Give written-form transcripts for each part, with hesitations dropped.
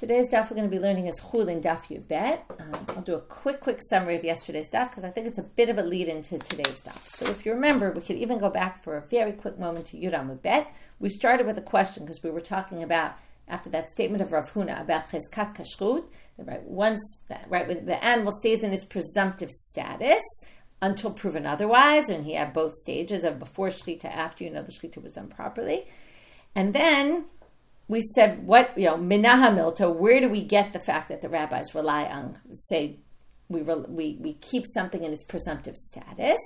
Today's daf we're going to be learning is Chullin daf Yubet. I'll do a quick summary of yesterday's daf because I think it's a bit of a lead into today's daf. So if you remember, we could even go back for a very quick moment to Yudam Yubet. We started with a question because we were talking about, after that statement of Rav Huna about cheskat kashrut, that when the animal stays in its presumptive status until proven otherwise, and he had both stages of before shechita, after the shechita was done properly. And then we said, minaha milta, where do we get the fact that the rabbis rely on, say, we keep something in its presumptive status?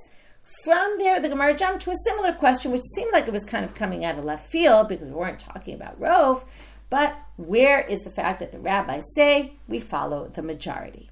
From there, the Gemara jumped to a similar question, which seemed like it was kind of coming out of left field because we weren't talking about Rov, but where is the fact that the rabbis say we follow the majority?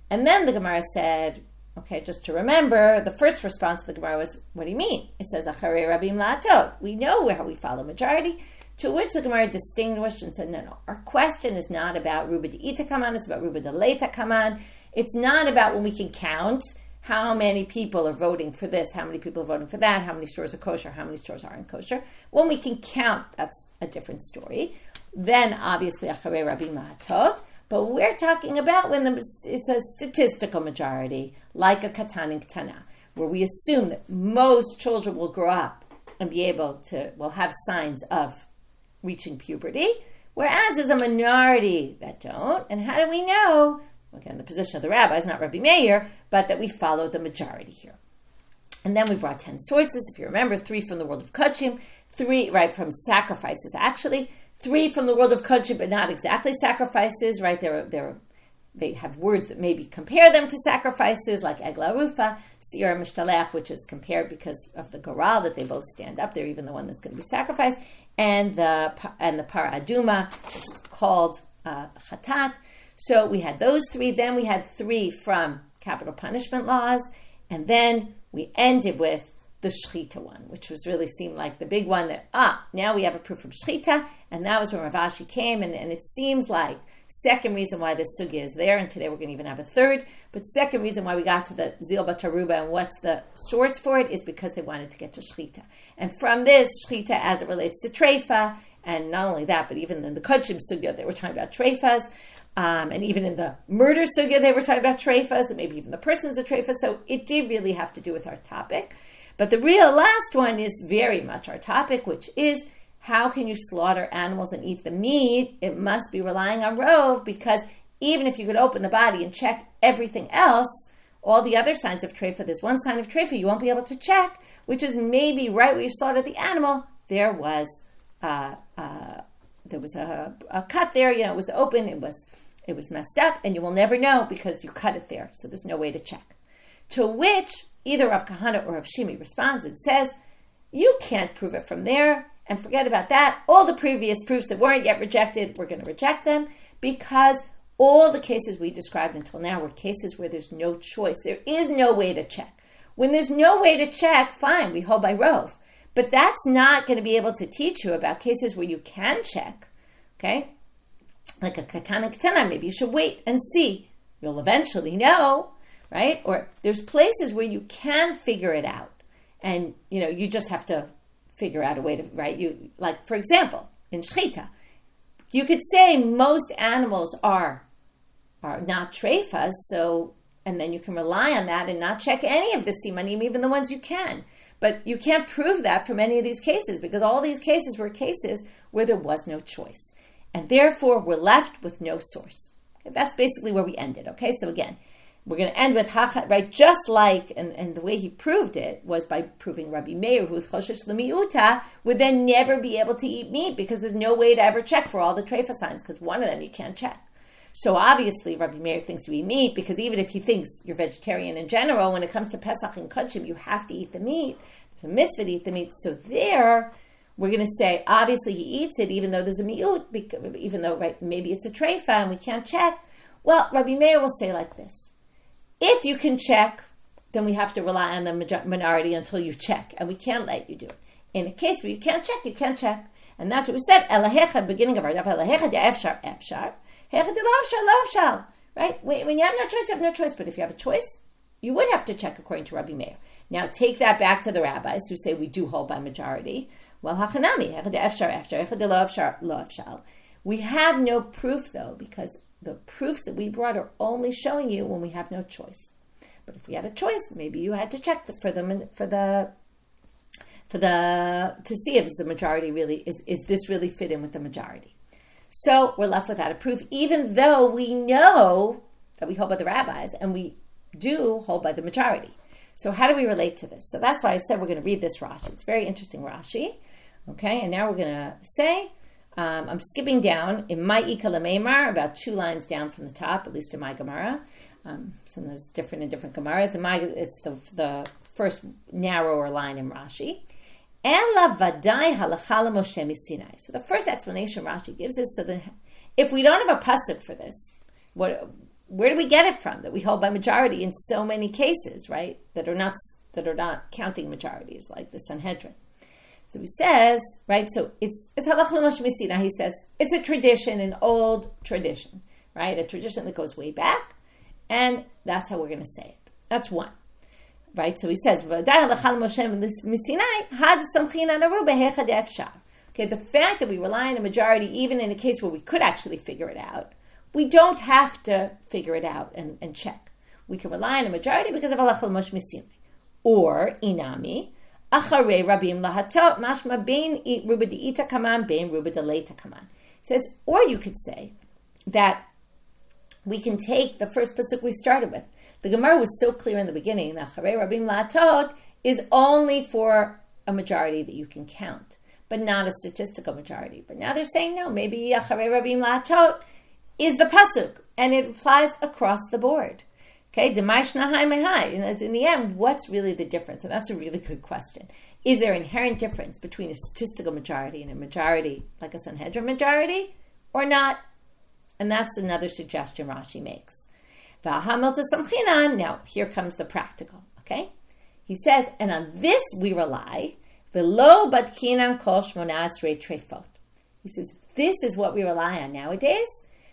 And then the Gemara said, okay, just to remember, the first response to the Gemara was, what do you mean? It says, Acharei Rabim La'atot. We know how we follow majority. To which the Gemara distinguished and said, no, our question is not about Ruba De'ita Kaman, it's about Ruba De'Leita Kaman. It's not about when we can count how many people are voting for this, how many people are voting for that, how many stores are kosher, how many stores aren't kosher. When we can count, that's a different story. Then, obviously, Acharei Rabim La'atot. But we're talking about when it's a statistical majority, like a katan and ketana, where we assume that most children will grow up and will have signs of reaching puberty, whereas there's a minority that don't. And how do we know? Again, the position of the rabbis, not Rabbi Meir, but that we follow the majority here. And then we brought 10 sources, if you remember, 3 from the world of Kodshim, 3 from sacrifices, actually, 3 from the world of Kodshim, but not exactly sacrifices, right? They have words that maybe compare them to sacrifices, like Egla Rufa, Iyar Mishtalech, which is compared because of the Goral, that they both stand up. They're even the one that's going to be sacrificed, and the Para Aduma, which is called Chatat. So we had those 3. Then we had 3 from capital punishment laws, and then we ended with the shechita one, which really seemed like the big one that, now we have a proof from shechita, and that was when Rav Ashi came, and it seems like second reason why this sugya is there, and today we're going to even have a third, but second reason why we got to the Zil Bataruba and what's the source for it is because they wanted to get to shechita. And from this, shechita as it relates to treifa, and not only that, but even in the Kodshim sugya, they were talking about treifas, and even in the murder sugya, they were talking about treifas, and maybe even the person's a treifa, so it did really have to do with our topic. But the real last one is very much our topic, which is how can you slaughter animals and eat the meat? It must be relying on Rov, because even if you could open the body and check everything else, all the other signs of treifa, there's one sign of treifa you won't be able to check, which is maybe right where you slaughtered the animal, there was a cut there, it was open, it was messed up, and you will never know because you cut it there, so there's no way to check. To which either Rav Kahana or Rav Shimi responds and says, you can't prove it from there, and forget about that. All the previous proofs that weren't yet rejected, we're going to reject them, because all the cases we described until now were cases where there's no choice. There is no way to check. When there's no way to check, fine, we hold by Rov. But that's not going to be able to teach you about cases where you can check, okay? Like a katana, maybe you should wait and see. You'll eventually know, right? Or there's places where you can figure it out, and you just have to figure out a way to, right? You, like, for example, in shechita, you could say most animals are not treifas, so, and then you can rely on that and not check any of the simanim, even the ones you can. But you can't prove that from any of these cases, because all these cases were cases where there was no choice. And therefore, we're left with no source. Okay, that's basically where we ended, okay? So again, we're going to end with hachat, right? Just like, and the way he proved it was by proving Rabbi Meir, who's choshesh l'miuta, would then never be able to eat meat because there's no way to ever check for all the treifa signs, because one of them you can't check. So obviously, Rabbi Meir thinks you eat meat, because even if he thinks you're vegetarian in general, when it comes to Pesach and Kodshim, you have to eat the meat. It's a mitzvah to eat the meat. So there, we're going to say, obviously he eats it, even though there's a miut, even though, right, maybe it's a treifa and we can't check. Well, Rabbi Meir will say like this. If you can check, then we have to rely on the minority until you check, and we can't let you do it. In a case where you can't check, you can't check. And that's what we said, Elahecha, beginning of our daf, Elahecha de efshar, efshar, Hecha de lo efshar, lo efshar. Right? When you have no choice, you have no choice. But if you have a choice, you would have to check according to Rabbi Meir. Now, take that back to the rabbis who say we do hold by majority. Well, hachanami, Hecha de efshar, efshar, Hecha de lo efshar, lo efshar. We have no proof, though, because the proofs that we brought are only showing you when we have no choice. But if we had a choice, maybe you had to check to see if the majority really is this really fit in with the majority. So we're left without a proof, even though we know that we hold by the rabbis and we do hold by the majority. So how do we relate to this? So that's why I said we're going to read this Rashi. It's very interesting Rashi. Okay, and now we're going to say, I'm skipping down in my Ika Lameimar, about 2 lines down from the top, at least in my Gemara. Sometimes it's different in different Gemaras. In my, it's the first narrower line in Rashi. Ela vadai halacha Moshe miSinai. So the first explanation Rashi gives is, so if we don't have a pasuk for this, where do we get it from? That we hold by majority in so many cases, right? That are not counting majorities, like the Sanhedrin. So he says, right? So it's halacha Moshe miSinai. He says it's a tradition, an old tradition, right? A tradition that goes way back. And that's how we're going to say it. That's one. Right? So he says, okay, the fact that we rely on a majority, even in a case where we could actually figure it out, we don't have to figure it out and check. We can rely on a majority because of halacha Moshe miSinai. Or, inami, acharei rabim lahatot, mashma bein ruba de'ita kaman, bein ruba de'leita kaman. He says, or you could say that we can take the first pasuk we started with. The Gemara was so clear in the beginning that Acharei Rabim La'atot is only for a majority that you can count, but not a statistical majority. But now they're saying, no, maybe Acharei Rabim La'atot is the pasuk, and it applies across the board. Okay, Demai Shnahai Mehai. And in the end, what's really the difference? And that's a really good question. Is there inherent difference between a statistical majority and a majority, like a Sanhedrin majority, or not? And that's another suggestion Rashi makes. Now, here comes the practical, okay? He says, and on this we rely. He says, this is what we rely on nowadays,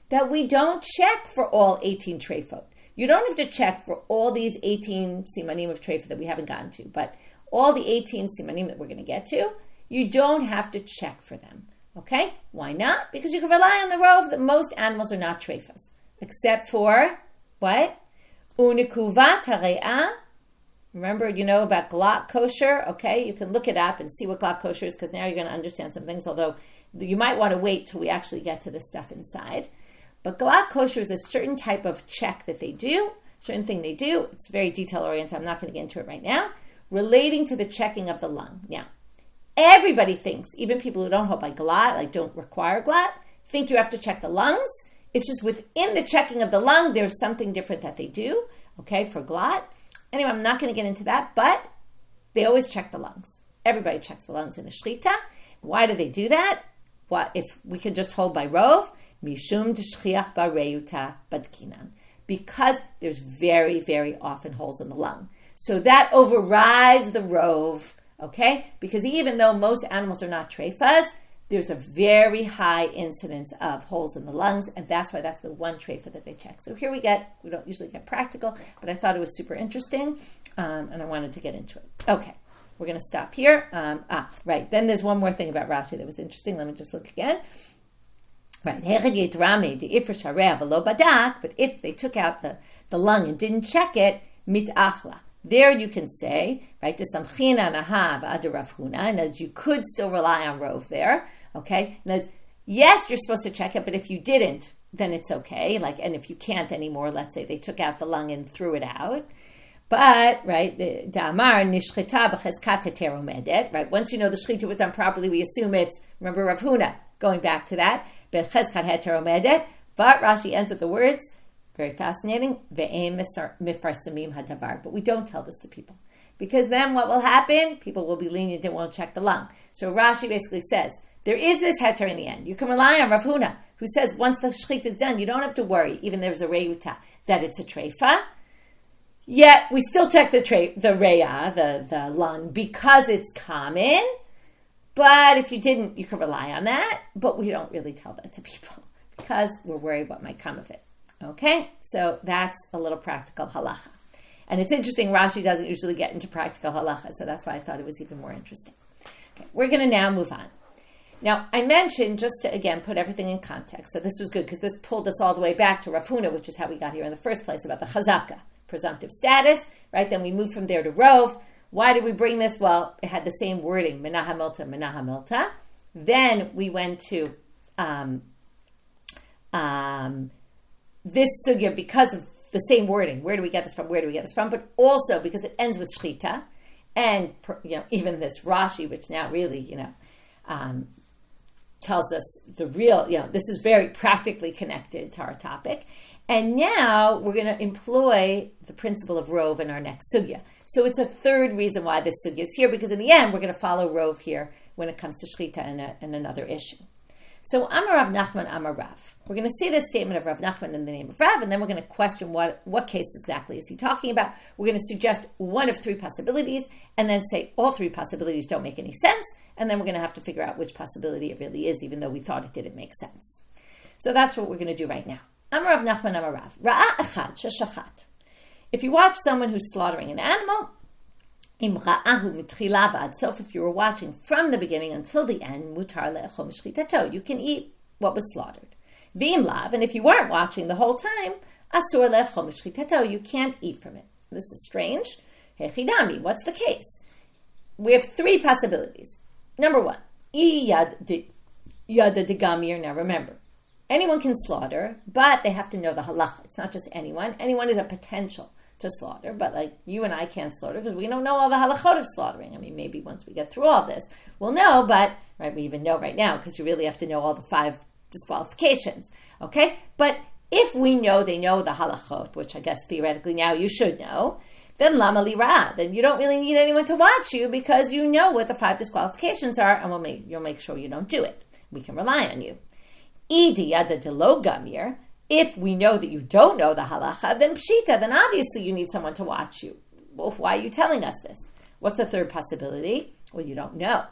that we don't check for all 18 treifot. You don't have to check for all these 18 simanim of treifot that we haven't gotten to, but all the 18 simanim that we're going to get to, you don't have to check for them. Okay? Why not? Because you can rely on the rove that most animals are not treifas, except for what? Unikuvat hare'ah. Remember, you know about glot kosher. Okay, you can look it up and see what glot kosher is, because now you're going to understand some things. Although you might want to wait till we actually get to the stuff inside. But glot kosher is a certain type of check that they do, certain thing they do. It's very detail oriented. I'm not going to get into it right now. Relating to the checking of the lung. Now, everybody thinks, even people who don't hold by glot, like don't require glot, think you have to check the lungs. It's just within the checking of the lung, there's something different that they do, okay, for glot. Anyway, I'm not going to get into that, but they always check the lungs. Everybody checks the lungs in the shechita. Why do they do that? What if we could just hold by rov? Mishum d'shchiach b'reuta badkinan. Because there's very, very often holes in the lung. So that overrides the rov. Okay? Because even though most animals are not treifas, there's a very high incidence of holes in the lungs, and that's why that's the one treifa that they check. So here we don't usually get practical, but I thought it was super interesting, and I wanted to get into it. Okay, we're going to stop here. Right, then there's one more thing about Rashi that was interesting. Let me just look again. Right, but if they took out the lung and didn't check it, mitachla. There you can say, right, and as you could still rely on rov there, okay? And yes, you're supposed to check it, but if you didn't, then it's okay. And if you can't anymore, let's say they took out the lung and threw it out. But, right, da'amar nishchita b'chezkat terumedet, right? Once you know the shechita was done properly, we assume it's, remember Rav Huna, going back to that, b'chezkat terumedet, but Rashi ends with the words, very fascinating. But we don't tell this to people. Because then what will happen? People will be lenient and won't check the lung. So Rashi basically says, there is this heter in the end. You can rely on Rav Huna, who says once the shechita is done, you don't have to worry, even there's a reuta, that it's a treifa. Yet we still check the reya, the lung, because it's common. But if you didn't, you can rely on that. But we don't really tell that to people because we're worried what might come of it. Okay, so that's a little practical halacha. And it's interesting, Rashi doesn't usually get into practical halacha, so that's why I thought it was even more interesting. Okay, we're going to now move on. Now, I mentioned, just to, again, put everything in context, so this was good because this pulled us all the way back to Rav Huna, which is how we got here in the first place, about the chazaka, presumptive status, right? Then we moved from there to Rov. Why did we bring this? Well, it had the same wording, menaha milta. Then we went to this sugya because of the same wording. Where do we get this from? But also because it ends with shechita, and even this Rashi, which now really tells us the real, this is very practically connected to our topic. And now we're going to employ the principle of Rov in our next sugya. So it's a third reason why this sugya is here, because in the end, we're going to follow Rov here when it comes to shechita and another issue. So Amar Rav Nachman, Amar Rav. We're going to see this statement of Rav Nachman in the name of Rav, and then we're going to question what case exactly is he talking about. We're going to suggest one of three possibilities, and then say all three possibilities don't make any sense, and then we're going to have to figure out which possibility it really is, even though we thought it didn't make sense. So that's what we're going to do right now. Amar Rav Nachman, Amar Rav. Ra'a echad sheshachat. If you watch someone who's slaughtering an animal, im ra'ahu mitchila v'ad sof, if you were watching from the beginning until the end, mutar le'echol mishchitato, you can eat what was slaughtered. V'im lav, and if you weren't watching the whole time, asur le'echol mishchitato, you can't eat from it. This is strange. Hechidami, what's the case? We have three possibilities. Number one, Iyar degamir. Now remember, anyone can slaughter, but they have to know the halacha. It's not just anyone. Anyone is a potential to slaughter, but like you and I can't slaughter because we don't know all the halachot of slaughtering. I mean, maybe once we get through all this, we'll know, but right, we even know right now because you really have to know all the 5 disqualifications, okay? But if we know they know the halachot, which I guess theoretically now you should know, then lama lira, then you don't really need anyone to watch you because you know what the 5 disqualifications are, and you'll make sure you don't do it. We can rely on you. Idi yada delo gamir. If we know that you don't know the halacha, then pshita, then obviously you need someone to watch you. Well, why are you telling us this? What's the third possibility? Well, you don't know.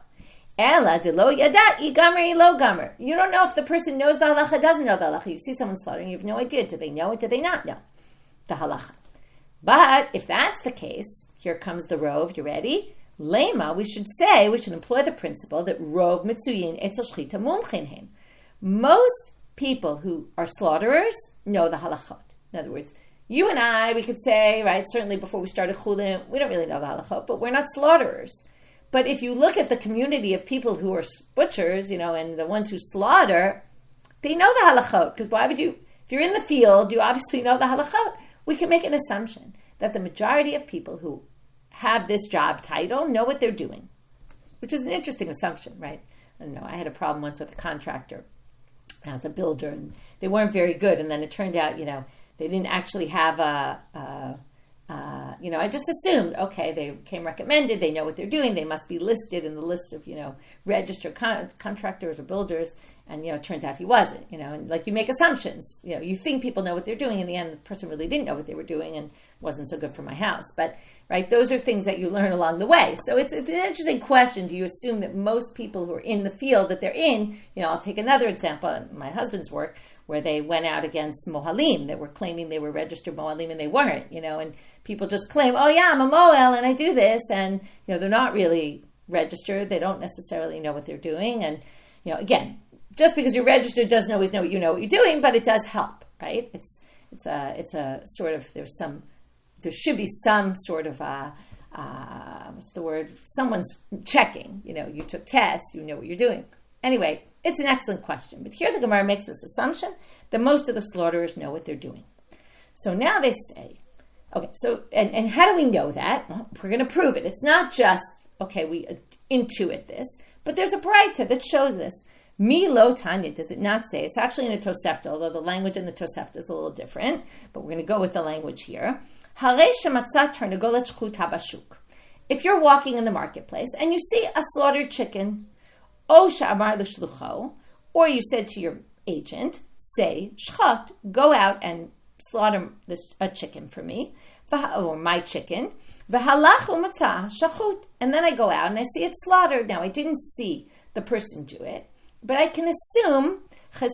Ela de lo yada igamer lo gamer. You don't know if the person knows the halacha, doesn't know the halacha. You see someone slaughtering, you have no idea. Do they know it? Do they not know the halacha? But if that's the case, here comes the rov. You ready? Lema, we should employ the principle that rov mitzuyin etzel shechita mumchin. Most people who are slaughterers know the halachot. In other words, you and I, we could say, right, certainly before we started Chullin, we don't really know the halachot, but we're not slaughterers. But if you look at the community of people who are butchers, and the ones who slaughter, they know the halachot. Because why would you, if you're in the field, you obviously know the halachot. We can make an assumption that the majority of people who have this job title know what they're doing, which is an interesting assumption, right? I don't know, I had a problem once with a contractor as a builder, and they weren't very good. And then it turned out, they didn't actually have I just assumed, okay, they came recommended, they know what they're doing, they must be listed in the list of, registered contractors or builders. And, it turns out he wasn't, and like you make assumptions, you think people know what they're doing. In the end, the person really didn't know what they were doing and wasn't so good for my house. But, right, those are things that you learn along the way. So it's an interesting question. Do you assume that most people who are in the field that they're in, I'll take another example in my husband's work where they went out against mohalim that were claiming they were registered mohalim and they weren't, and people just claim, oh yeah, I'm a moel and I do this. And, they're not really registered. They don't necessarily know what they're doing. And, again, just because you're registered doesn't always know what you know what you're doing, but it does help, right? It's a sort of, there should be some sort of someone's checking, you took tests, you know what you're doing. Anyway, it's an excellent question. But here the Gemara makes this assumption that most of the slaughterers know what they're doing. So now they say, okay, so, and how do we know that? Well, we're going to prove it. It's not just, okay, we intuit this, but there's a braita that shows this. Mi lo tanya, does it not say? It's actually in the Tosefta, although the language in the Tosefta is a little different, but we're going to go with the language here. If you're walking in the marketplace and you see a slaughtered chicken, or you said to your agent, say, shchot, go out and slaughter a chicken for me, or my chicken, and then I go out and I see it slaughtered. Now, I didn't see the person do it, but I can assume, I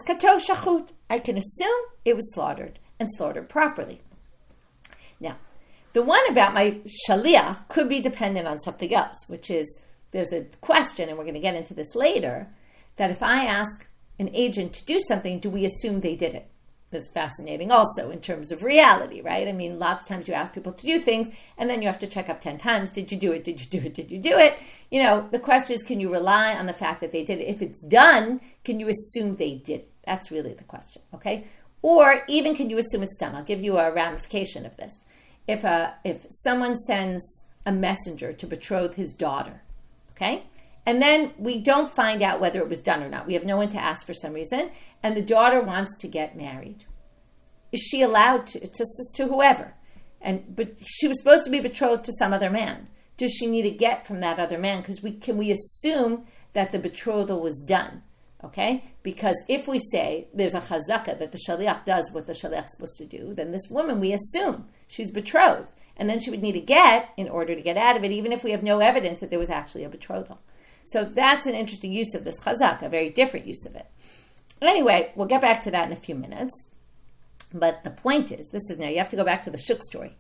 can assume it was slaughtered and slaughtered properly. Now, the one about my shaliach could be dependent on something else, which is, there's a question, and we're going to get into this later, that if I ask an agent to do something, do we assume they did it? That's fascinating also in terms of reality, right? I mean, lots of times you ask people to do things and then you have to check up 10 times. Did you do it? Did you do it? Did you do it? The question is, can you rely on the fact that they did it? If it's done, can you assume they did it? That's really the question, okay? Or even can you assume it's done? I'll give you a ramification of this. If someone sends a messenger to betroth his daughter, okay? And then we don't find out whether it was done or not. We have no one to ask for some reason. And the daughter wants to get married. Is she allowed to whoever? But she was supposed to be betrothed to some other man. Does she need a get from that other man? Because can we assume that the betrothal was done? Okay? Because if we say there's a chazaka that the shaliach does what the shaliach is supposed to do, then this woman, we assume she's betrothed. And then she would need a get in order to get out of it, even if we have no evidence that there was actually a betrothal. So that's an interesting use of this chazak, a very different use of it. Anyway, we'll get back to that in a few minutes. But the point is, now you have to go back to the shuk story.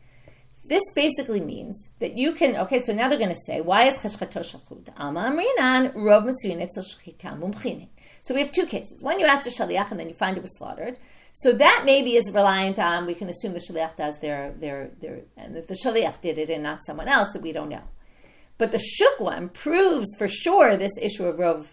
This basically means that you can, so now they're going to say, why is cheshchato shachut? Alma amrinan, rov mitzuyin etzel shechita mumchinin. So we have two cases. One, you asked a shaliach and then you find it was slaughtered. So that maybe is reliant on, we can assume the shaliach does and that the shaliach did it and not someone else that we don't know. But the shuk one proves for sure this issue of rov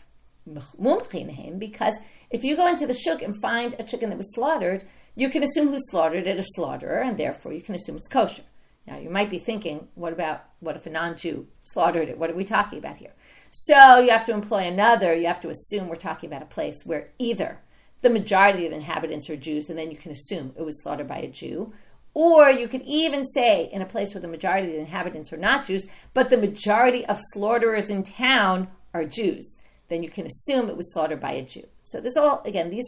mumchinehim, because if you go into the shuk and find a chicken that was slaughtered, you can assume who slaughtered it, a slaughterer, and therefore you can assume it's kosher. Now you might be thinking, what if a non-Jew slaughtered it? What are we talking about here? So you have to you have to assume we're talking about a place where either the majority of the inhabitants are Jews, and then you can assume it was slaughtered by a Jew. Or you could even say in a place where the majority of the inhabitants are not Jews, but the majority of slaughterers in town are Jews. Then you can assume it was slaughtered by a Jew. So these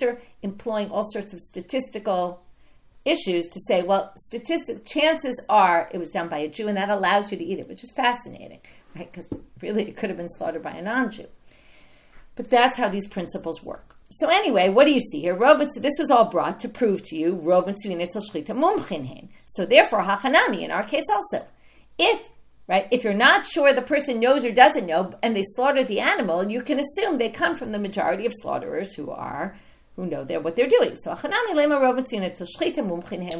are employing all sorts of statistical issues to say, chances are it was done by a Jew, and that allows you to eat it, which is fascinating, right? Because really it could have been slaughtered by a non-Jew. But that's how these principles work. So anyway, what do you see here? This was all brought to prove to you, so therefore, hachanami, in our case also. If you're not sure the person knows or doesn't know, and they slaughtered the animal, you can assume they come from the majority of slaughterers who know what they're doing. So we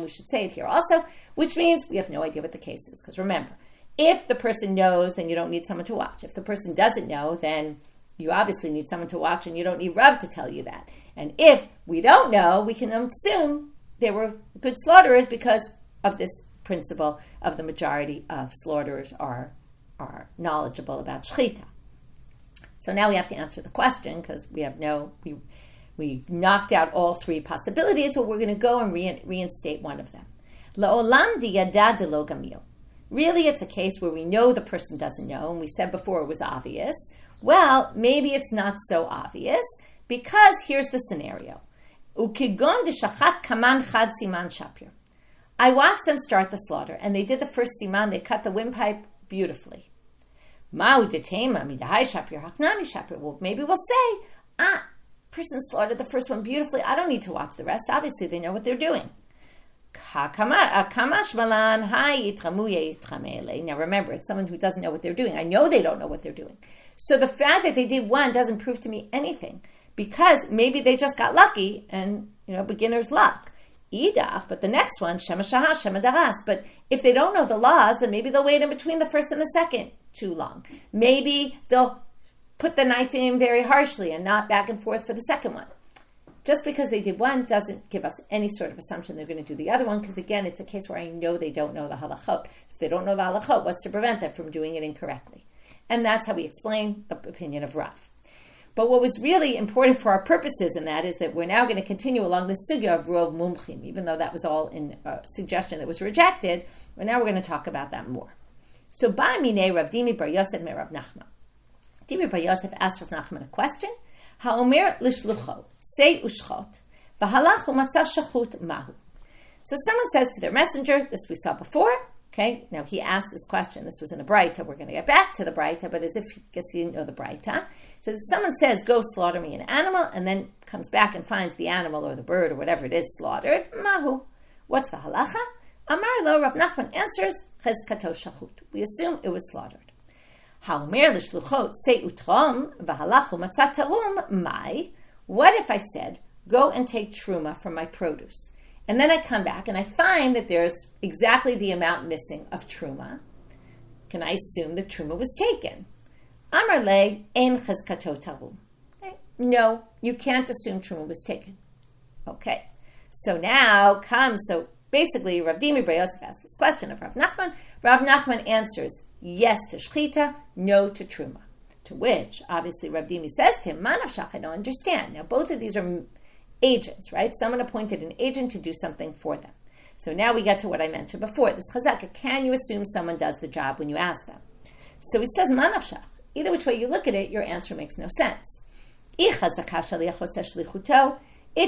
should say it here also, which means we have no idea what the case is. Because remember, if the person knows, then you don't need someone to watch. If the person doesn't know, then you obviously need someone to watch, and you don't need Rav to tell you that. And if we don't know, we can assume they were good slaughterers because of this principle of the majority of slaughterers are knowledgeable about shechita. So now we have to answer the question, because we knocked out all three possibilities, but we're going to go and reinstate one of them. La'olam diyada de lo gamil. Really, it's a case where we know the person doesn't know, and we said before it was obvious. Well, maybe it's not so obvious, because here's the scenario. Ukigon de shachat kaman chad siman shapir. I watched them start the slaughter, and they did the first siman. They cut the windpipe beautifully. Ma'u detema midahai shapir haknami shapir. Well, maybe we'll say, person slaughtered the first one beautifully. I don't need to watch the rest. Obviously, they know what they're doing. Now remember, it's someone who doesn't know what they're doing. I know they don't know what they're doing. So the fact that they did one doesn't prove to me anything, because maybe they just got lucky and, beginner's luck. Idach, but the next one, Shema Shahah, Shema Daras. But if they don't know the laws, then maybe they'll wait in between the first and the second too long. Maybe they'll put the knife in very harshly and not back and forth for the second one. Just because they did one doesn't give us any sort of assumption they're going to do the other one, because again, it's a case where I know they don't know the halachot. If they don't know the halachot, what's to prevent them from doing it incorrectly? And that's how we explain the opinion of Rav. But what was really important for our purposes in that is that we're now going to continue along the sugya of rov mumchim, even though that was all in a suggestion that was rejected. But now we're going to talk about that more. So, Ba'amine Rav Dimi bar Yosef me Rav Nachman. Dimi bar Yosef asked Rav Nachman a question. Ha'omer lishlucho, say ushchot, v'halach u'matzah shachut mahu. So someone says to their messenger, this we saw before. Okay, now he asked this question. This was in the Braita. We're going to get back to the Braita, but as if he guess you didn't know the Braita. So if someone says, go slaughter me an animal, and then comes back and finds the animal or the bird or whatever it is slaughtered, mahu. What's the halacha? Amar lo, Rav Nachman answers, chezkato shachut. We assume it was slaughtered. What if I said, go and take teruma from my produce, and then I come back and I find that there's exactly the amount missing of teruma? Can I assume that teruma was taken? Amar le ein chazkato tarum. No, you can't assume teruma was taken. Okay, so now so basically Rav Dimi bar Yosef asks this question of Rav Nachman. Rav Nachman answers yes to shechita, no to teruma. To which, obviously, Rav Dimi says to him, Manavshach, I don't understand. Now, both of these are agents, right? Someone appointed an agent to do something for them. So now we get to what I mentioned before, this chazaka. Can you assume someone does the job when you ask them? So he says, Manavshach. Either which way you look at it, your answer makes no sense. If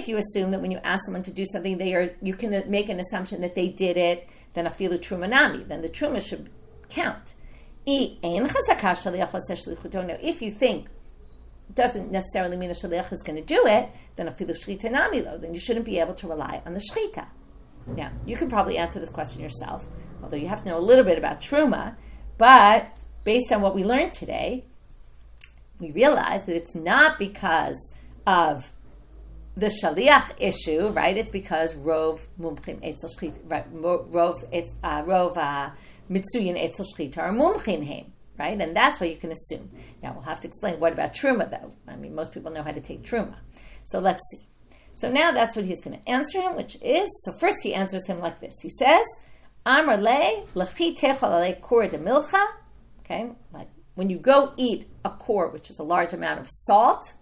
you assume that when you ask someone to do something, you can make an assumption that they did it, then afilu truma nami, then the truma should count. Now, if you think it doesn't necessarily mean a shaliach is going to do it, then afilu shechita nami lo, then you shouldn't be able to rely on the shechita. Now, you can probably answer this question yourself, although you have to know a little bit about truma, but based on what we learned today, we realize that it's not because of the shaliach issue, right? It's because rov mumchim etzel shechita, right? Rov mitzuyin etzel shechita or mumchim heim, right? And that's what you can assume. Now we'll have to explain what about truma, though. I mean, most people know how to take truma. So let's see. So now that's what he's going to answer him, which is, so first he answers him like this. He says, Amar le lechi techol ale kor de milcha. Okay, like when you go eat a kor, which is a large amount of salt,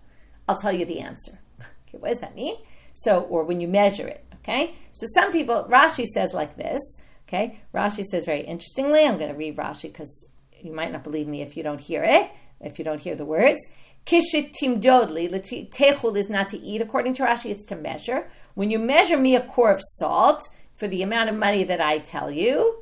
I'll tell you the answer. Okay, what does that mean? So, or when you measure it, okay? So some people, Rashi says like this, okay? Rashi says very interestingly, I'm going to read Rashi because you might not believe me if you don't hear it, if you don't hear the words. Kishit timdodli, techul is not to eat, according to Rashi, it's to measure. When you measure me a kor of salt for the amount of money that I tell you,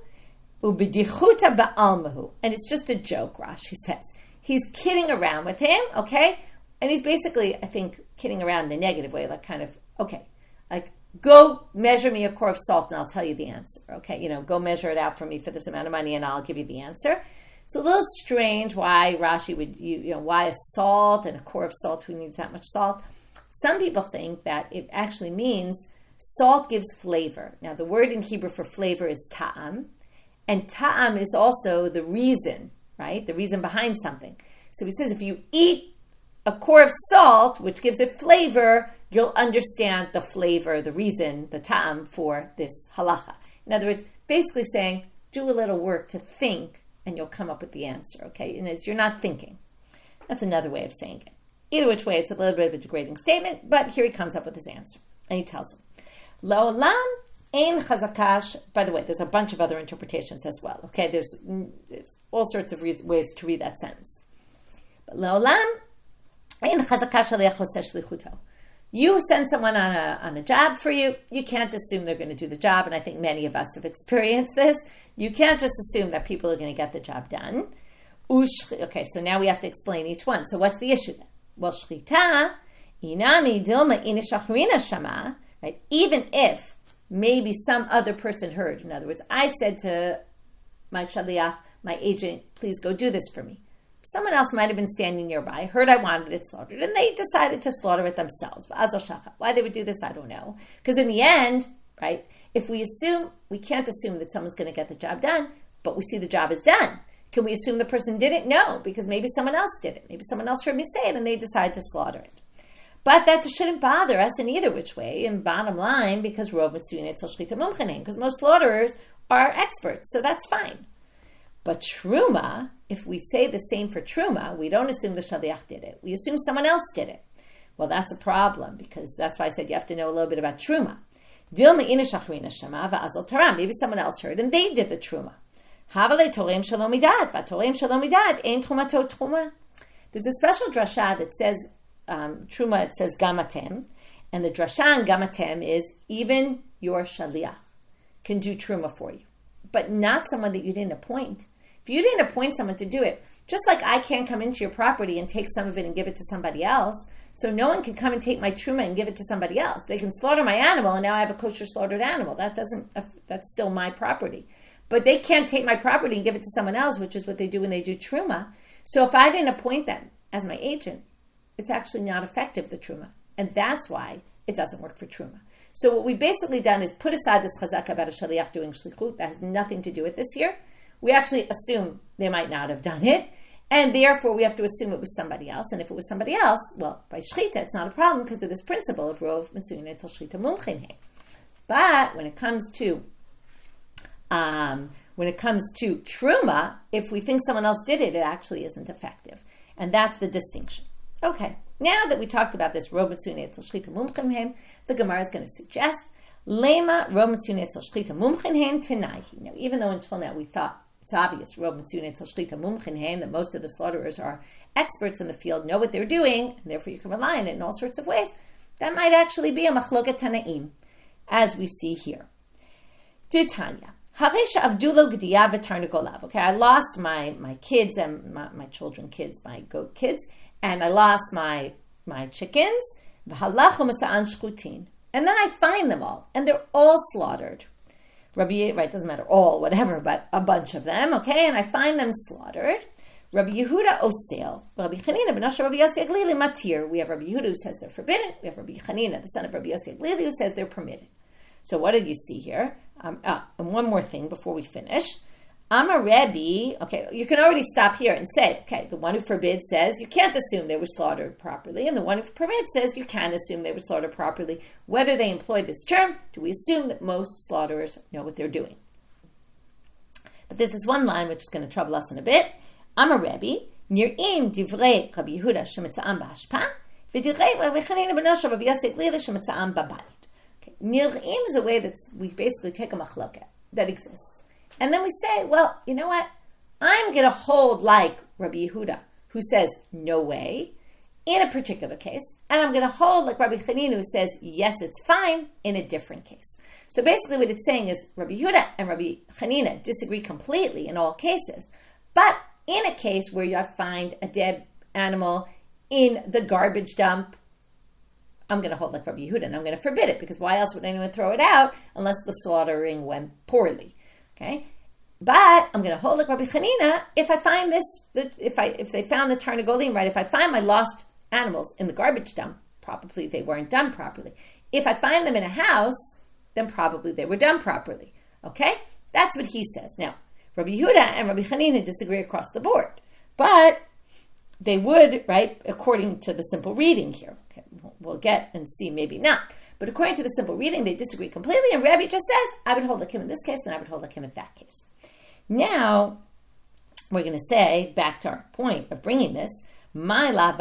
ubidichuta ba'almahu, and it's just a joke, Rashi says. He's kidding around with him, okay? And he's basically, I think, kidding around in a negative way, like kind of, okay, like, go measure me a kor of salt and I'll tell you the answer, okay? Go measure it out for me for this amount of money and I'll give you the answer. It's a little strange why Rashi would, why a salt and a kor of salt, who needs that much salt? Some people think that it actually means salt gives flavor. Now, the word in Hebrew for flavor is ta'am, and ta'am is also the reason, right? The reason behind something. So he says if you eat a kor of salt, which gives it flavor, you'll understand the flavor, the reason, the ta'am for this halacha. In other words, basically saying, do a little work to think, and you'll come up with the answer, okay? And you're not thinking. That's another way of saying it. Either which way, it's a little bit of a degrading statement, but here he comes up with his answer. And he tells him, La'olam ein chazakash. By the way, there's a bunch of other interpretations as well, okay? There's all sorts of ways to read that sentence. But La'olam ein chazakash shaliach oseh shlichuto. You send someone on a job for you, you can't assume they're going to do the job, and I think many of us have experienced this. You can't just assume that people are going to get the job done. Okay, so now we have to explain each one. So what's the issue then? Well, shechita, inami dilma inishachrina shama, right? Even if maybe some other person heard. In other words, I said to my shaliach, my agent, please go do this for me. Someone else might have been standing nearby, heard I wanted it slaughtered, and they decided to slaughter it themselves. Why they would do this, I don't know. Because in the end, right, if we can't assume that someone's going to get the job done, but we see the job is done. Can we assume the person did it? No, because maybe someone else did it. Maybe someone else heard me say it, and they decided to slaughter it. But that shouldn't bother us in either which way, and bottom line, because rov mitzuyin etzel shechita mumchanim, because most slaughterers are experts, so that's fine. But truma, if we say the same for truma, we don't assume the shaliach did it. We assume someone else did it. Well, that's a problem, because that's why I said you have to know a little bit about truma. Dilma inishachrina shama va'azal taram. Maybe someone else heard, and they did the truma. Havale torem shalom midad, va'torem shalom midad, ein trumato truma. There's a special drasha that says, truma, it says gamatem, and the drasha in gamatem is even your shaliach can do truma for you, but not someone that you didn't appoint. If you didn't appoint someone to do it, just like I can't come into your property and take some of it and give it to somebody else, so no one can come and take my truma and give it to somebody else. They can slaughter my animal, and now I have a kosher slaughtered animal. That's still my property. But they can't take my property and give it to someone else, which is what they do when they do truma. So if I didn't appoint them as my agent, it's actually not effective, the teruma. And that's why it doesn't work for teruma. So what we've basically done is put aside this chazaka about a shaliach doing shlichut. That has nothing to do with this here. We actually assume they might not have done it. And therefore, we have to assume it was somebody else. And if it was somebody else, well, by shechita, it's not a problem because of this principle of rov mitzuyin etel shechita mumchin he. But when it comes to teruma, if we think someone else did it, it actually isn't effective. And that's the distinction. Okay, now that we talked about this rov mitzuyin etel shechita mumchin he, the Gemara is going to suggest lema rov mitzuyin etel shechita mumchin he tenaihi. Now, even though until now we thought it's obvious, that most of the slaughterers are experts in the field, know what they're doing, and therefore you can rely on it in all sorts of ways. That might actually be a machloket tanaim, as we see here. Titanya. Okay, I lost my kids and my children kids, my goat kids, and I lost my chickens. And then I find them all, and they're all slaughtered. Rabbi, right, doesn't matter all, whatever, but a bunch of them, okay, and I find them slaughtered. Rabbi Yehuda osel, Rabbi Chanina ben Rabbi Yosef Glili matir. We have Rabbi Yehuda who says they're forbidden. We have Rabbi Chanina, the son of Rabbi Yosef Glili, who says they're permitted. So what did you see here? And one more thing before we finish. Amar Rebbe, okay, you can already stop here and say, okay, the one who forbids says you can't assume they were slaughtered properly, and the one who permits says you can assume they were slaughtered properly. Whether they employ this term, do we assume that most slaughterers know what they're doing? But there's this one line which is going to trouble us in a bit. Amar Rebbe, Nir'im divrei Rabbi Yehuda shemetza'am b'hashpa, v'divrei Rabbi Chanina ben Rabbi Yosef Glili shemetza'am b'bayit. Nir'im is a way that we basically take a machloket that exists. And then we say, well, you know what? I'm going to hold like Rabbi Yehuda, who says, no way, in a particular case. And I'm going to hold like Rabbi Chanina, who says, yes, it's fine, in a different case. So basically what it's saying is Rabbi Yehuda and Rabbi Chanina disagree completely in all cases. But in a case where you find a dead animal in the garbage dump, I'm going to hold like Rabbi Yehuda, and I'm going to forbid it, because why else would anyone throw it out unless the slaughtering went poorly? Okay, but I'm going to hold like Rabbi Chanina if I find this. If they found the tarnagolim, right? If I find my lost animals in the garbage dump, probably they weren't done properly. If I find them in a house, then probably they were done properly. Okay, that's what he says. Now, Rabbi Yehuda and Rabbi Chanina disagree across the board, but they would, right? According to the simple reading here, okay, we'll get and see, maybe not. But according to the simple reading, they disagree completely, and Rabbi just says, I would hold like him in this case, and I would hold like him in that case. Now, we're going to say, back to our point of bringing this, seems like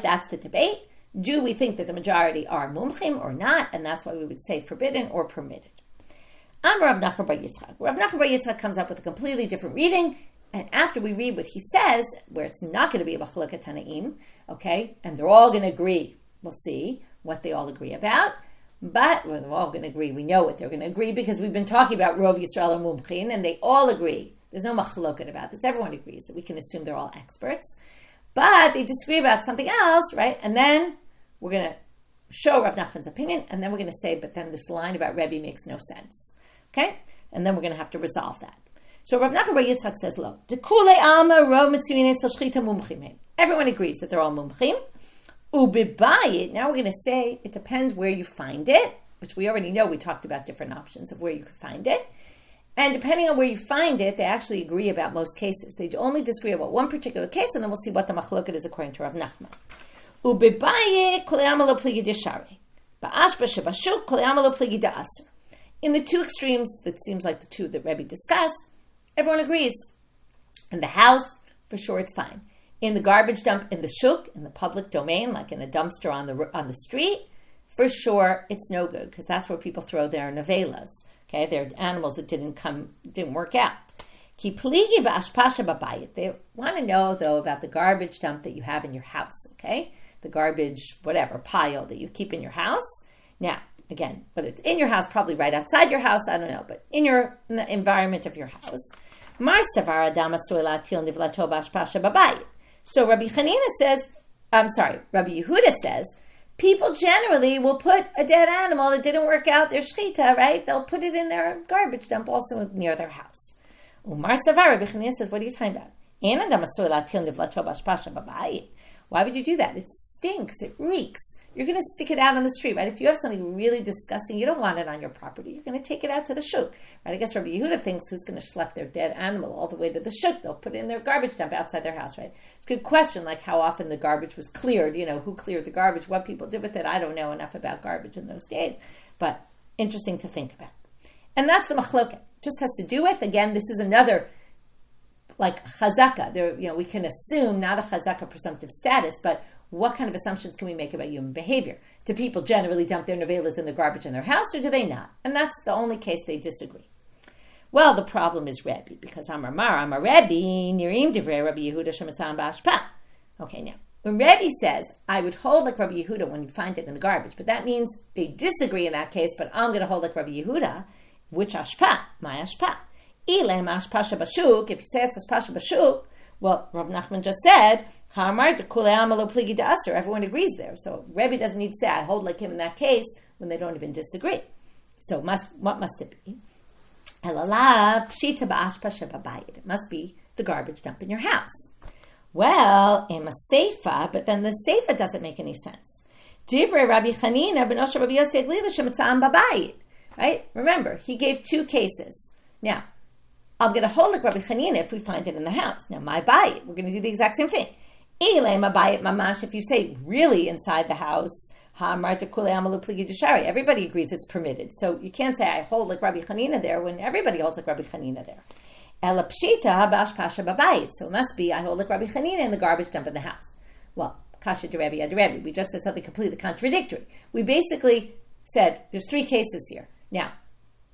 that's the debate. Do we think that the majority are mumchim or not? And that's why we would say forbidden or permitted. Rav Nachman bar Yitzchak. Rav Nachman bar Yitzchak comes up with a completely different reading. And after we read what he says, where it's not going to be a machloket tanaim, okay, and they're all going to agree, we'll see what they all agree about, but they're all going to agree. We know what they're going to agree because we've been talking about Rov Yisrael and Mumchin, and they all agree. There's no machloket about this. Everyone agrees that we can assume they're all experts, but they disagree about something else, right? And then we're going to show Rav Nachman's opinion, and then we're going to say, but then this line about Rebbe makes no sense, okay? And then we're going to have to resolve that. So Rav Nachman bar Yitzchak says, look, everyone agrees that they're all mumchim. Ubibayit, now we're going to say it depends where you find it, which we already know. We talked about different options of where you could find it. And depending on where you find it, they actually agree about most cases. They only disagree about one particular case, and then we'll see what the machloket is according to Rav Nachman. Ubibayit koleyamalo pligi deshare. Ba'ashba shebashuk koleyamalo pligi da'aser. In the two extremes, that seems like the two that Rebbe discussed, everyone agrees. In the house, for sure it's fine. In the garbage dump, in the shuk, in the public domain, like in a dumpster on the street, for sure it's no good, because that's where people throw their nevelas. Okay, they're animals that didn't work out. They want to know though about the garbage dump that you have in your house. Okay, the garbage whatever pile that you keep in your house. Now, again, whether it's in your house, probably right outside your house, I don't know, but in the environment of your house. So Rabbi Yehuda says People generally will put a dead animal that didn't work out, their shechita, right? They'll put it in their garbage dump also near their house. Umar Savara B'Chania says, what are you talking about? Why would you do that? It stinks. It reeks. You're going to stick it out on the street, right? If you have something really disgusting, you don't want it on your property. You're going to take it out to the shuk, right? I guess Rabbi Yehuda thinks who's going to schlep their dead animal all the way to the shuk? They'll put it in their garbage dump outside their house, right? It's a good question, like how often the garbage was cleared. Who cleared the garbage, what people did with it. I don't know enough about garbage in those days, but interesting to think about. And that's the machloket. Just has to do with, again, this is another like chazaka. There, we can assume not a chazaka presumptive status, but what kind of assumptions can we make about human behavior? Do people generally dump their nevelas in the garbage in their house, or do they not? And that's the only case they disagree. Well, the problem is Rebbe, because Amar Rebbe, Nirim Divrei Rabbi Yehuda Shematzam B'Ashpa. Okay, now, when Rebbe says, I would hold like Rabbi Yehuda when you find it in the garbage, but that means they disagree in that case, but I'm going to hold like Rabbi Yehuda, which Ashpa? My Ashpa. Ilem Ashpasha Bashuk, if you say it's Ashpasha Bashuk, well, Rav Nachman just said, everyone agrees there. So Rebbe doesn't need to say, I hold like him in that case, when they don't even disagree. So what must it be? It must be the garbage dump in your house. Well, in a seifa, but then the seifa doesn't make any sense. Divrei Rabbi Chanina b'nosha Rabbi Yosef shemetzam babayit. Right? Remember, he gave two cases. Now, I'm going to hold like Rabbi Chanina if we find it in the house. Now, my bayit, we're going to do the exact same thing. If you say really inside the house, everybody agrees it's permitted. So you can't say I hold like Rabbi Chanina there when everybody holds like Rabbi Chanina there. So it must be I hold like Rabbi Chanina in the garbage dump in the house. Well, kasha de Rebbe ad Rebbe. We just said something completely contradictory. We basically said there's three cases here. Now,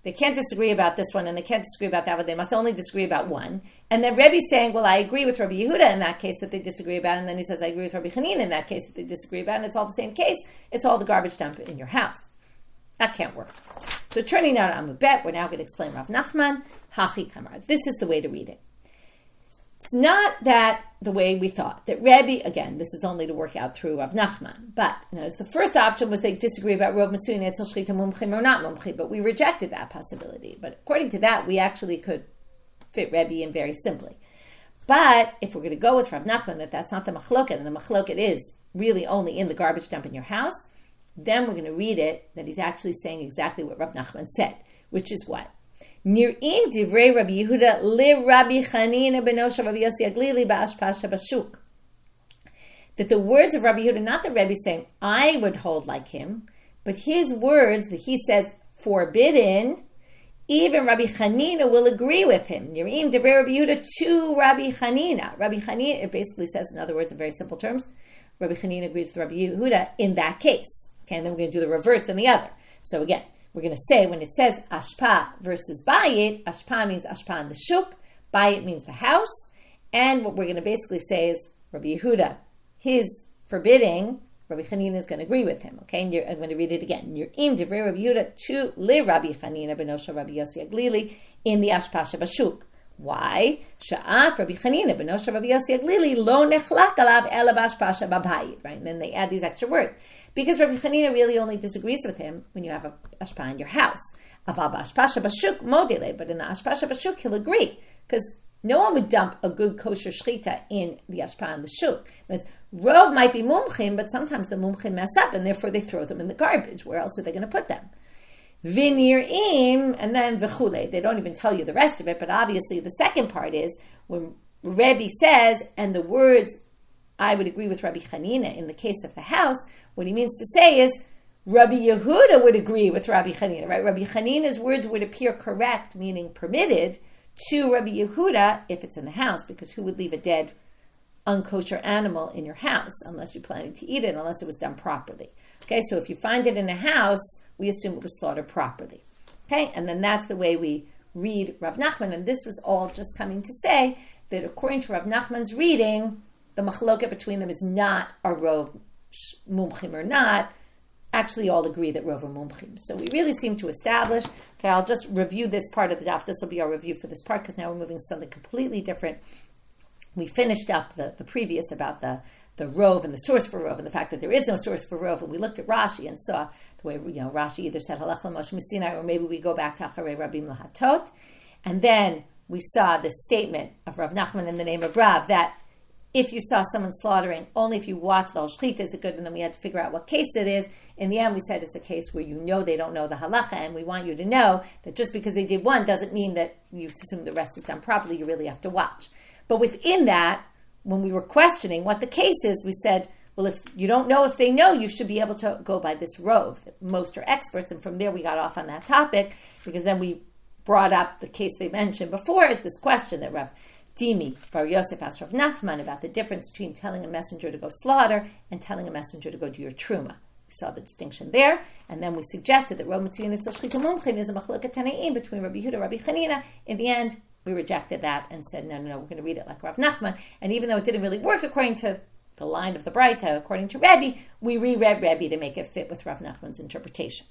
they can't disagree about this one and they can't disagree about that one. They must only disagree about one. And then Rebbe's saying, well, I agree with Rabbi Yehuda in that case that they disagree about. And then he says, I agree with Rabbi Chanina in that case that they disagree about. And it's all the same case. It's all the garbage dump in your house. That can't work. So turning now to Amubet, we're now going to explain Rav Nachman. Hachi Kamar. This is the way to read it. It's not that the way we thought. That Rebbe, again, this is only to work out through Rav Nachman. But the first option was they disagree about Rov Mitzuyim, Etzel Shechita Mumchim or not Mumchim. But we rejected that possibility. But according to that, we actually could fit Rebbe in very simply. But if we're going to go with Rav Nachman, that's not the machloket, and the machloket is really only in the garbage dump in your house, then we're going to read it that he's actually saying exactly what Rav Nachman said, which is what? Nir'im divrei Rabbi Yehuda li Rabbi Chanina b'nosha Rabbi Yossi Aglili ba'ashpasha b'shuk. That the words of Rabbi Yehuda, not that Rebbe's saying, I would hold like him, but his words that he says, forbidden, even Rabbi Chanina will agree with him. Nir'im divrei Rabbi Yehuda to Rabbi Chanina. Rabbi Chanina, it basically says, in other words, in very simple terms, Rabbi Chanina agrees with Rabbi Yehuda in that case. Okay, and then we're going to do the reverse in the other. So again, we're going to say when it says ashpa versus bayit, ashpa means ashpa in the shuk, bayit means the house, and what we're going to basically say is Rabbi Yehuda, his forbidding, Rabbi Chanina is going to agree with him. Okay, and I'm going to read it again. You're in divrei Rabbi Yehuda to li Rabbi Chanina b'nosha Rabbi Yossi Aglili in the ashpa shebashuk. Why? Sha'af Rabbi Chanina b'nosha Rabbi Yossi Aglili lo nechlak alav ela b'ashpa shebayit. Right, and then they add these extra words. Because Rabbi Chanina really only disagrees with him when you have a ashpa in your house. Aval b'ashpasha b'shuk modele, but in the ashpasha b'shuk he'll agree because no one would dump a good kosher shechita in the ashpa in the shuk. Rov might be mumchim, but sometimes the mumchim mess up and therefore they throw them in the garbage. Where else are they going to put them? Vinir'im, and then v'chule. They don't even tell you the rest of it, but obviously the second part is when Rebbe says, and the words, I would agree with Rabbi Chanina in the case of the house, what he means to say is, Rabbi Yehuda would agree with Rabbi Chanina, right? Rabbi Chanina's words would appear correct, meaning permitted, to Rabbi Yehuda if it's in the house, because who would leave a dead, unkosher animal in your house unless you're planning to eat it, unless it was done properly? Okay, so if you find it in a house, we assume it was slaughtered properly. Okay, and then that's the way we read Rav Nachman, and this was all just coming to say that according to Rav Nachman's reading, the machloket between them is not a rov mumchim or not. Actually, all agree that rov are mumchim. So we really seem to establish. Okay, I'll just review this part of the daf. This will be our review for this part because now we're moving to something completely different. We finished up the previous about the the rov and the source for rov, and the fact that there is no source for rov, and we looked at Rashi and saw the way, Rashi either said halach l'moshe misinai, or maybe we go back to acharei rabim lahatot, and then we saw the statement of Rav Nachman in the name of Rav that if you saw someone slaughtering, only if you watch the whole shechita is it good, and then we had to figure out what case it is. In the end, we said it's a case where they don't know the halacha, and we want you to know that just because they did one doesn't mean that you assume the rest is done properly. You really have to watch. But within that, when we were questioning what the case is, we said, well, if you don't know if they know, you should be able to go by this rov. Most are experts, and from there we got off on that topic, because then we brought up the case they mentioned before is this question that Rav Dimi, Bar Yosef asked Rav Nachman about the difference between telling a messenger to go slaughter and telling a messenger to go do your teruma. We saw the distinction there, and then we suggested that Rov Matzuyin is shechita mumchin is a machloket tanaim between Rabbi Yehuda and Rabbi Chanina. In the end, we rejected that and said, no, we're going to read it like Rav Nachman. And even though it didn't really work according to the line of the Braita, according to Rebbe, we reread Rebbe to make it fit with Rav Nachman's interpretation.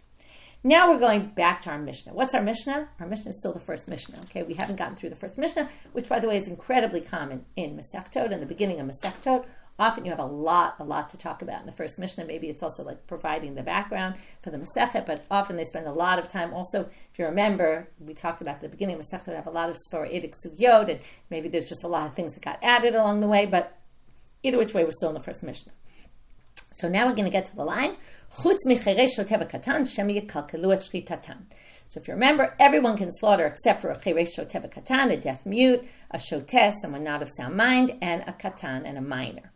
Now we're going back to our Mishnah. What's our Mishnah? Our Mishnah is still the first Mishnah. Okay, we haven't gotten through the first Mishnah, which, by the way, is incredibly common in Masechtot, in the beginning of Masechtot. Often you have a lot to talk about in the first Mishnah. Maybe it's also like providing the background for the Masechet, but often they spend a lot of time. Also, if you remember, we talked about at the beginning of Masechtot, have a lot of Sforaitic Sugyot, and maybe there's just a lot of things that got added along the way, but either which way, we're still in the first Mishnah. So now we're going to get to the line. So if you remember, everyone can slaughter except for a cheresh shoteva katan, a deaf mute, a shoteh, someone not of sound mind, and a katan, and a minor.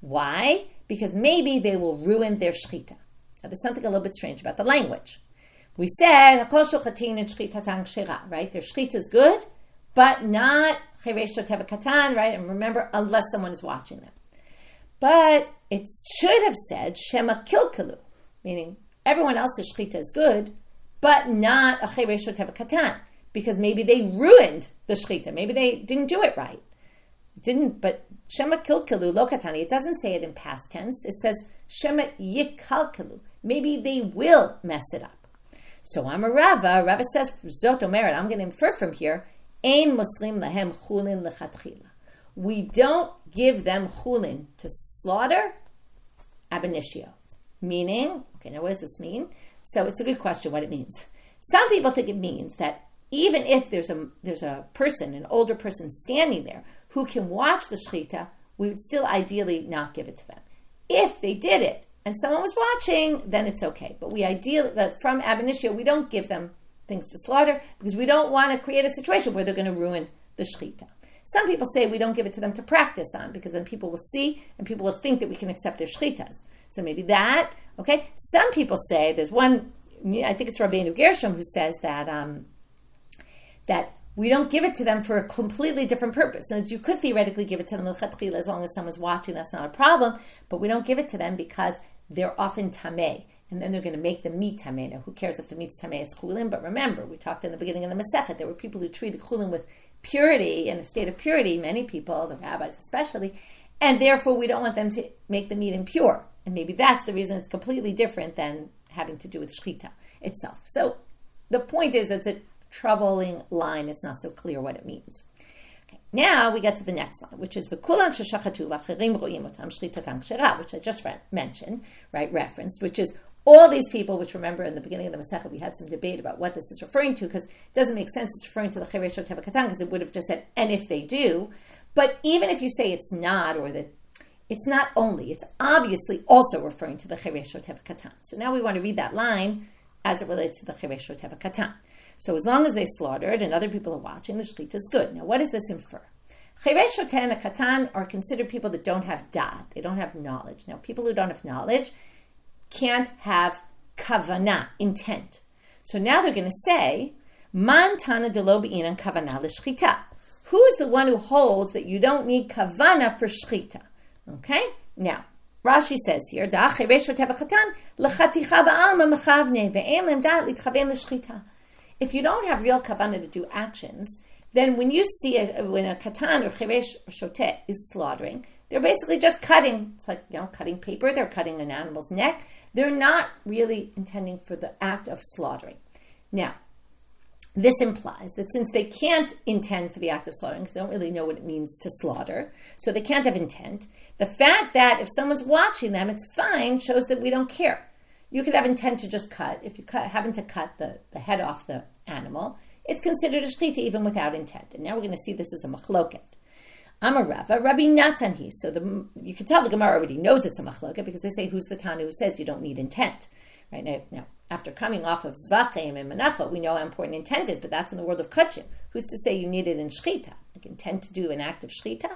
Why? Because maybe they will ruin their shechita. Now there's something a little bit strange about the language. We said, hakol shochatin and shechitatan kshera, right? Their shechita is good, but not cheresh shoteva katan, right? And remember, unless someone is watching them. But it should have said shema kilkalu, meaning everyone else's shechita is good, but not a cheresh shoteva katan, because maybe they ruined the shechita. Maybe they didn't do it right. But shema kilkalu lo katani. It doesn't say it in past tense. It says shema yikalkalu. Maybe they will mess it up. So I'm a Rava. Rava says zot omeret. I'm going to infer from here. Ein muslim lahem chullin lechatchila. We don't give them chullin to slaughter ab initio. Meaning, okay, now what does this mean? So it's a good question what it means. Some people think it means that even if there's a person, an older person standing there who can watch the shechita, we would still ideally not give it to them. If they did it and someone was watching, then it's okay. But we ideally, from ab initio, we don't give them things to slaughter because we don't want to create a situation where they're going to ruin the shechita. Some people say we don't give it to them to practice on because then people will see and people will think that we can accept their shechitas. So maybe that, okay? Some people say, there's one, I think it's Rabbeinu Gershom who says that that we don't give it to them for a completely different purpose. And you could theoretically give it to them as long as someone's watching, that's not a problem, but we don't give it to them because they're often tameh. And then they're going to make the meat tameh. Now, who cares if the meat's tameh? It's chullin. But remember, we talked in the beginning of the Masechet, there were people who treated chullin with purity, in a state of purity, many people, the rabbis especially, and therefore we don't want them to make the meat impure. And maybe that's the reason it's completely different than having to do with shechita itself. So the point is it's a troubling line. It's not so clear what it means. Okay. Now we get to the next line, which is v'kulan sheshachatu v'acherim ro'im otam shechitatan kshera, which I just mentioned, right, referenced, which is all these people, which remember in the beginning of the Masechet, we had some debate about what this is referring to, because it doesn't make sense it's referring to the cheresh shoteva katan, because it would have just said, and if they do. But even if you say it's not, or that it's not only, it's obviously also referring to the cheresh shoteva katan. So now we want to read that line as it relates to the cheresh shoteva katan. So as long as they slaughtered and other people are watching, the shechita is good. Now what does this infer? Cheresh shoteh and a katan are considered people that don't have da'at, they don't have knowledge. Now people who don't have knowledge can't have kavanah, intent. So now they're going to say, man tana de lo b'inan kavanah l'shchita. Who's the one who holds that you don't need kavanah for shchita? Okay? Now, Rashi says here, da cheresh shoteh v'chatan l'chaticha ba'alma mechavne ve'en lem da'at l'itchaven l'shchita. If you don't have real kavanah to do actions, then when you see when a katan or cheresh or shoteh is slaughtering, they're basically just cutting. It's like, cutting paper. They're cutting an animal's neck. They're not really intending for the act of slaughtering. Now, This implies that since they can't intend for the act of slaughtering, because they don't really know what it means to slaughter, so they can't have intent, the fact that if someone's watching them, it's fine, shows that we don't care. You could have intent to just cut. If you happen to cut the head off the animal, it's considered a shechita even without intent. And now we're going to see this as a machloket. Amar Rava, Rabbi Natan he. So you can tell the Gemara already knows it's a machloket because they say, who's the Tana who says you don't need intent? Right now, after coming off of Zvachim and Menachot, we know how important intent is, but that's in the world of Kachim. Who's to say you need it in shechita? Like intent to do an act of shechita?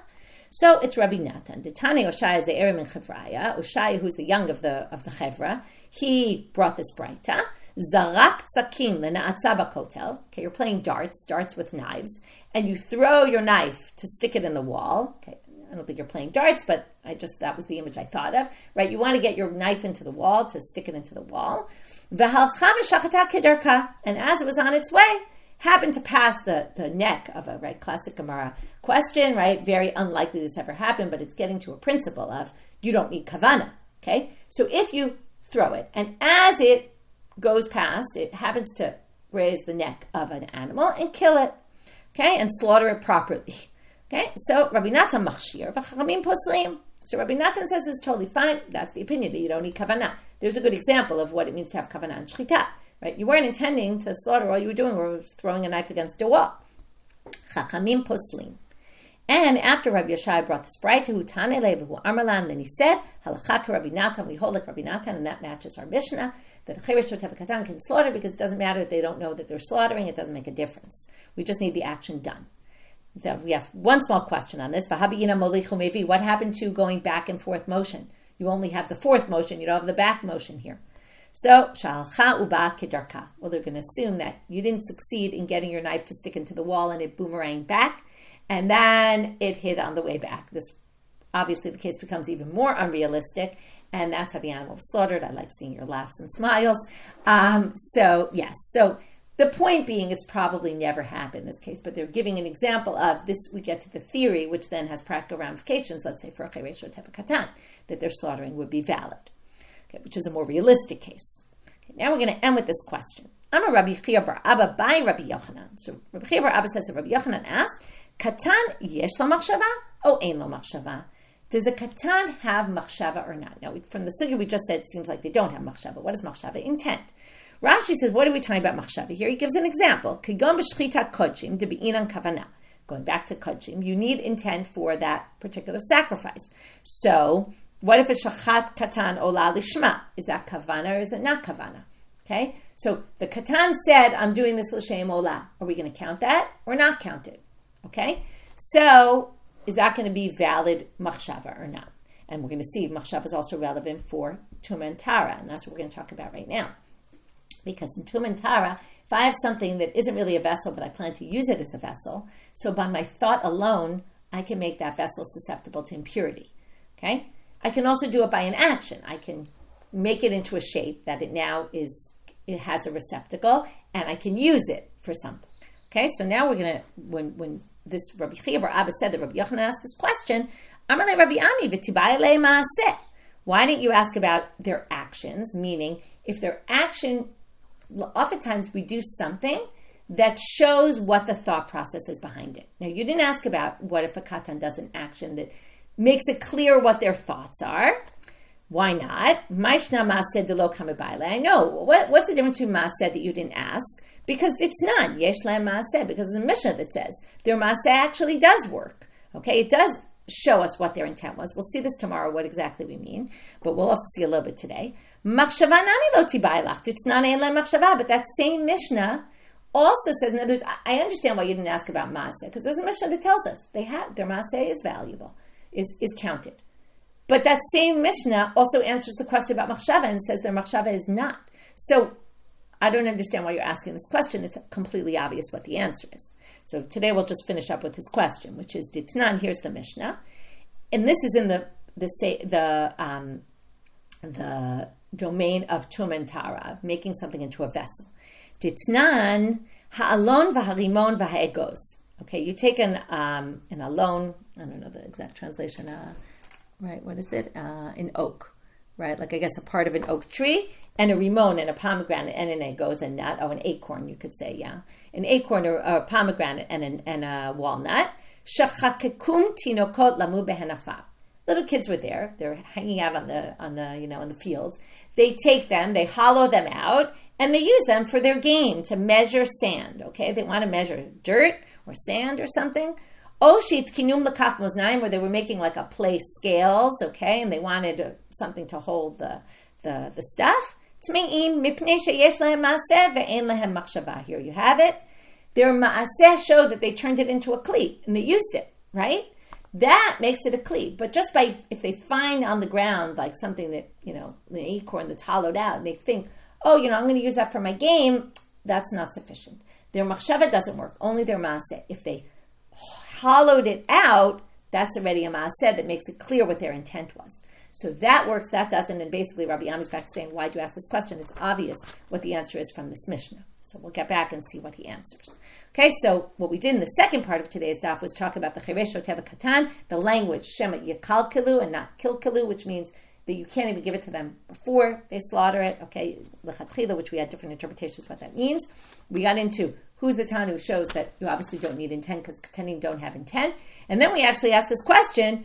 So it's Rabbi Natan. Ditani Oshaya Ze'erim in Chevraya. Oshaya, who's the young of the Chevra, he brought this braita. Zarak tzakin lena'atza bakotel. Okay, you're playing darts with knives, and you throw your knife to stick it in the wall. Okay, I don't think you're playing darts, but that was the image I thought of, right? You want to get your knife into the wall, to stick it into the wall. And as it was on its way, happened to pass the neck of a classic Gemara question, right? Very unlikely this ever happened, but it's getting to a principle of you don't need kavana, okay? So if you throw it, and as it goes past, it happens to raise the neck of an animal and kill it, okay, and slaughter it properly. Okay, so Rabbi Natan machshir v'chachamim poslim. So Rabbi Natan says it's totally fine. That's the opinion that you don't need kavanah. There's a good example of what it means to have kavanah in shechita. Right, you weren't intending to slaughter. All you were doing was throwing a knife against a wall. Chachamim poslim. And after Rabbi Yeshai brought this bride to Hutane Levu Armalan, then he said, Halachak Rabbi Natan, we hold like Rabbi Natan, and that matches our Mishnah, that a Cheresh Shotev Katan can slaughter because it doesn't matter if they don't know that they're slaughtering, it doesn't make a difference. We just need the action done. We have one small question on this. What happened to going back and forth motion? You only have the fourth motion, you don't have the back motion here. So, Shalcha uba kedarka. Well, they're going to assume that you didn't succeed in getting your knife to stick into the wall and it boomeranged back, and then it hit on the way back. This, obviously, the case becomes even more unrealistic, and that's how the animal was slaughtered. I like seeing your laughs and smiles. So the point being, it's probably never happened in this case, but they're giving an example of this. We get to the theory, which then has practical ramifications, let's say for a Cheresh Shotev Katan, that their slaughtering would be valid, okay, which is a more realistic case. Okay, now we're going to end with this question. I'm a Rabbi Iyar bar Abba by Rabbi Yochanan. So Rabbi Iyar bar Abba says that Rabbi Yochanan asked, Katan yesh lo machshava o ein lo machshava? Does a katan have machshava or not? Now, from the sugya we just said, it seems like they don't have machshava. What is machshava? Intent. Rashi says, what are we talking about machshava here? He gives an example. Kigom b'shchita kodshim debi'inan kavana. Going back to kodshim, you need intent for that particular sacrifice. So, what if a shachat katan ola lishma? Is that kavana or is it not kavana? Okay, so the katan said, I'm doing this l'shem ola. Are we going to count that or not count it? Okay, so is that going to be valid machshava or not? And we're going to see machshava is also relevant for teruma and tara, and that's what we're going to talk about right now. Because in teruma and tara, if I have something that isn't really a vessel, but I plan to use it as a vessel, so by my thought alone, I can make that vessel susceptible to impurity. Okay, I can also do it by an action. I can make it into a shape that it has a receptacle, and I can use it for something. Okay, so now we're going to, when this Rabbi Iyar bar Abba said that Rabbi Yochanan asked this question, Amalei Rabbi Ami v'tibai le maaseh. Why didn't you ask about their actions? Meaning, if their action, oftentimes we do something that shows what the thought process is behind it. Now, you didn't ask about what if a katan does an action that makes it clear what their thoughts are. Why not? Maishna maaseh delo kamibai le. I know. What's the difference between maaseh that you didn't ask? Because it's not yesh lahem maaseh, because it's a Mishnah that says their maaseh actually does work. Okay, it does show us what their intent was. We'll see this tomorrow, what exactly we mean, but we'll also see a little bit today. Machshava nami lo tibai lach. It's not ein lahem machshava, but that same Mishnah also says, in other words, I understand why you didn't ask about maaseh, because there's a Mishnah that tells us their maaseh is valuable, is counted. But that same Mishnah also answers the question about machshava and says their machshava is not. So I don't understand why you're asking this question. It's completely obvious what the answer is. So today we'll just finish up with his question, which is Ditnan. Here's the Mishnah, and this is in the domain of teruma and tara, making something into a vessel. Ditnan ha'alon v'harimon v'ha'egos. Okay, you take an alon. I don't know the exact translation. Right, what is it? An oak, right? Like I guess a part of an oak tree. and a rimon and a pomegranate and an egg goes a nut, an acorn, you could say, yeah. An acorn or a pomegranate and a walnut. Shechakekum tinokot lamu behenafa. Little kids were there. They're hanging out on the in the fields. They take them, they hollow them out, and they use them for their game to measure sand. Okay, they want to measure dirt or sand or something. Oshit kinum lakaf moznaim, where they were making like a play scales. Okay, and they wanted something to hold the stuff. Tmeim mipnei sheyesh lahem maaseh ve'en lahem machshava. Here you have it. Their maaseh showed that they turned it into a kli and they used it. Right. That makes it a kli. But just if they find on the ground like something that, an acorn that's hollowed out, and they think, I'm going to use that for my game, that's not sufficient. Their machshava doesn't work, only their maaseh. If they hollowed it out, that's already a maaseh that makes it clear what their intent was. So that works, that doesn't, and basically Rabbi Yami's back to saying, why do you ask this question? It's obvious what the answer is from this Mishnah. So we'll get back and see what he answers. Okay, so what we did in the second part of today's daf was talk about the cheresh shoteva katan, the language shema yikalkilu and not kilkilu, which means that you can't even give it to them before they slaughter it. Okay, lechatchila, which we had different interpretations what that means. We got into who's the Tana who shows that you obviously don't need intent because katanim don't have intent. And then we actually asked this question,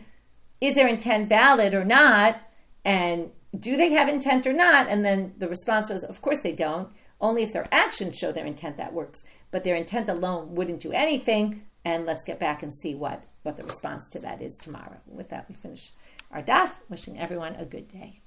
is their intent valid or not? And do they have intent or not? And then the response was, of course they don't. Only if their actions show their intent, that works. But their intent alone wouldn't do anything. And let's get back and see what the response to that is tomorrow. With that, we finish our daf. Wishing everyone a good day.